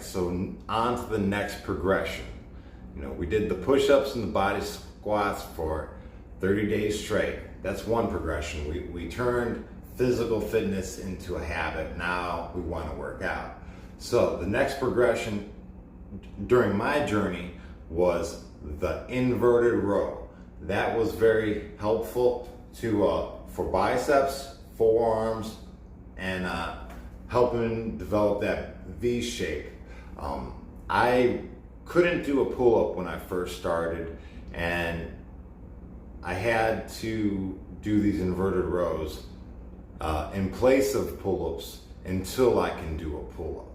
right, so on to the next progression. You know, we did the push-ups and the body squats for 30 days straight. That's one progression. We turned physical fitness into a habit. Now we want to work out. So the next progression during my journey was the inverted row. That was very helpful for biceps, forearms, and helping develop that V shape. I couldn't do a pull-up when I first started, and I had to do these inverted rows in place of pull-ups until I can do a pull-up,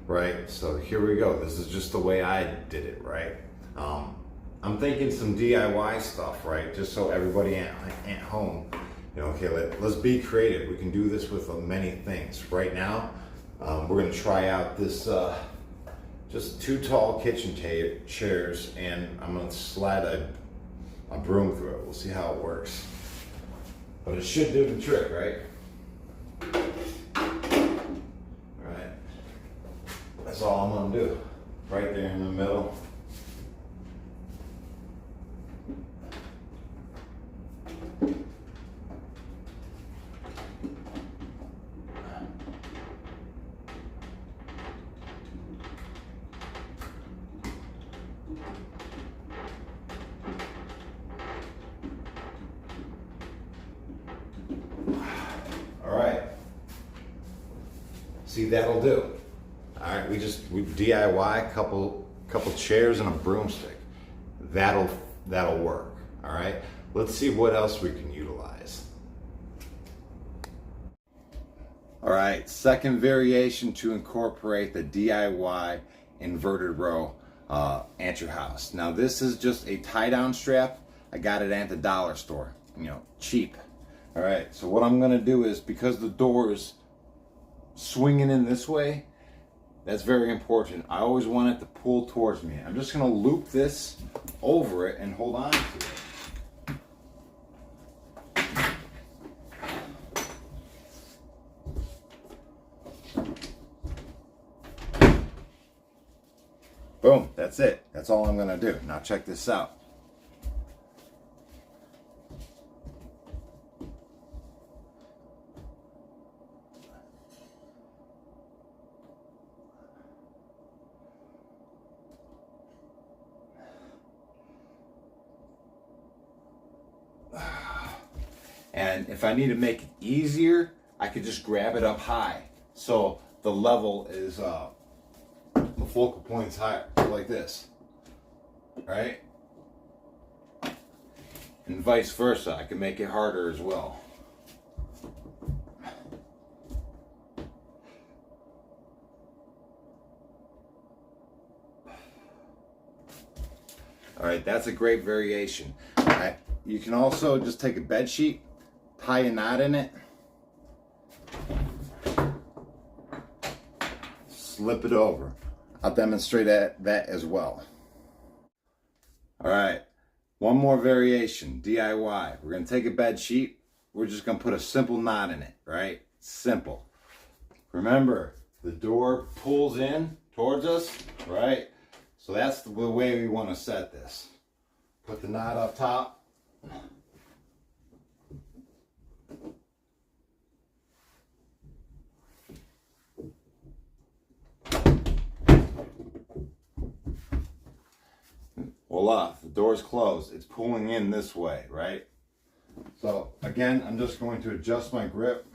right? So here we go. This is just the way I did it, right? I'm thinking some DIY stuff, right? Just so everybody at home, you know, okay, let's be creative. We can do this with many things. Right now, we're gonna try out this just 2 tall kitchen chairs, and I'm gonna slide a broom through it. We'll see how it works. But it should do the trick, right? All right. That's all I'm gonna do. Right there in the middle. All right. See, that'll do. All right, we DIY a couple chairs and a broomstick. That'll work. All right. Let's see what else we can utilize. All right, second variation to incorporate the DIY inverted row at your house. Now this is just a tie-down strap. I got it at the dollar store, you know, cheap. All right, so what I'm gonna do is, because the door is swinging in this way, that's very important. I always want it to pull towards me. I'm just gonna loop this over it and hold on to it. Boom, that's it. That's all I'm gonna do. Now check this out. And if I need to make it easier, I could just grab it up high. So the level is, the focal point's higher, like this, right? And vice versa, I can make it harder as well. All right, that's a great variation. You can also just take a bed sheet, tie a knot in it, slip it over. I'll demonstrate that as well. All right, one more variation, DIY. We're gonna take a bed sheet. We're just gonna put a simple knot in it, right? Simple. Remember, the door pulls in towards us, right? So that's the way we wanna set this. Put the knot up top. Voila, the door's closed. It's pulling in this way, right? So again, I'm just going to adjust my grip.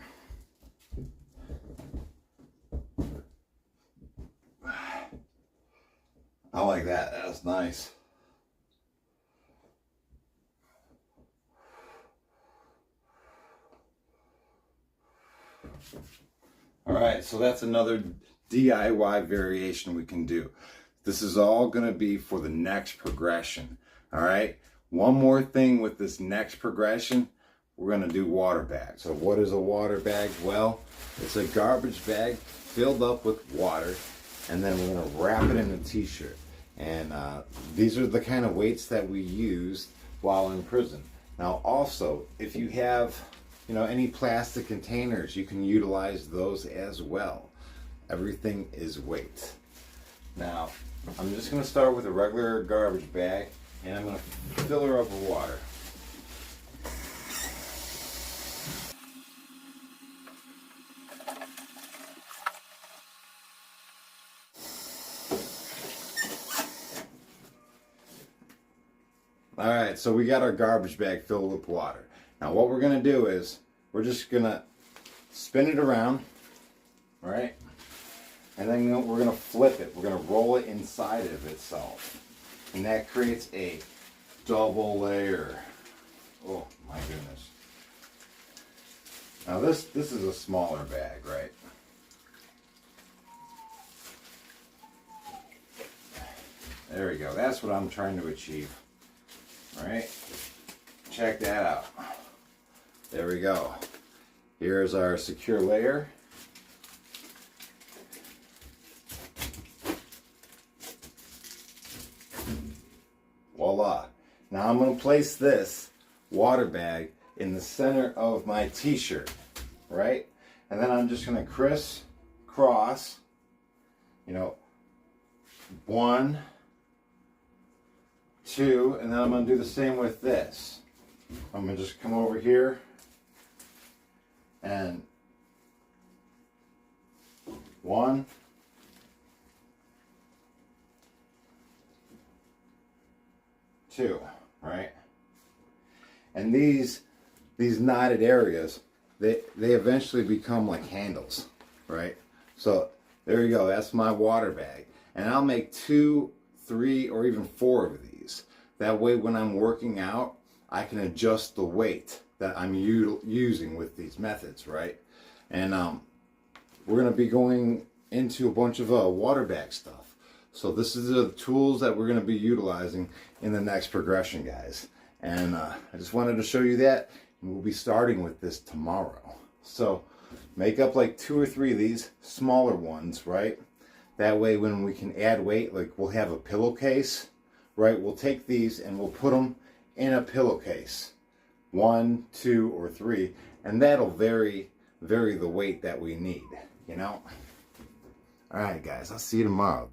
I like that. That's nice. All right, so that's another DIY variation we can do. This is all going to be for the next progression. All right, one more thing with this next progression, we're going to do water bags. So what is a water bag? Well, it's a garbage bag filled up with water, and then we're going to wrap it in a t-shirt. And these are the kind of weights that we used while in prison. Now also, if you have any plastic containers, you can utilize those as well. Everything is weight. Now, I'm just going to start with a regular garbage bag, and I'm going to fill her up with water. Alright, so we got our garbage bag filled with water. Now what we're going to do is, we're just going to spin it around, right? And then we're going to flip it. We're going to roll it inside of itself. And that creates a double layer. Oh my goodness. Now this is a smaller bag, right? There we go. That's what I'm trying to achieve. Right? Check that out. There we go. Here's our secure layer. Voila. Now I'm going to place this water bag in the center of my t-shirt, right? And then I'm just going to crisscross, you know, 1, 2, and then I'm going to do the same with this. I'm going to just come over here and 1, 2, right? And these knotted areas, they eventually become like handles, right? So there you go. That's my water bag, and I'll make 2, 3, or even 4 of these. That way, when I'm working out, I can adjust the weight that I'm using with these methods, right? And we're going to be going into a bunch of water bag stuff. So this is the tools that we're going to be utilizing in the next progression, guys. And I just wanted to show you that. And we'll be starting with this tomorrow. So make up like 2 or 3 of these smaller ones, right? That way when we can add weight, like we'll have a pillowcase, right? We'll take these and we'll put them in a pillowcase. 1, 2, or 3. And that'll vary the weight that we need, you know? All right, guys, I'll see you tomorrow.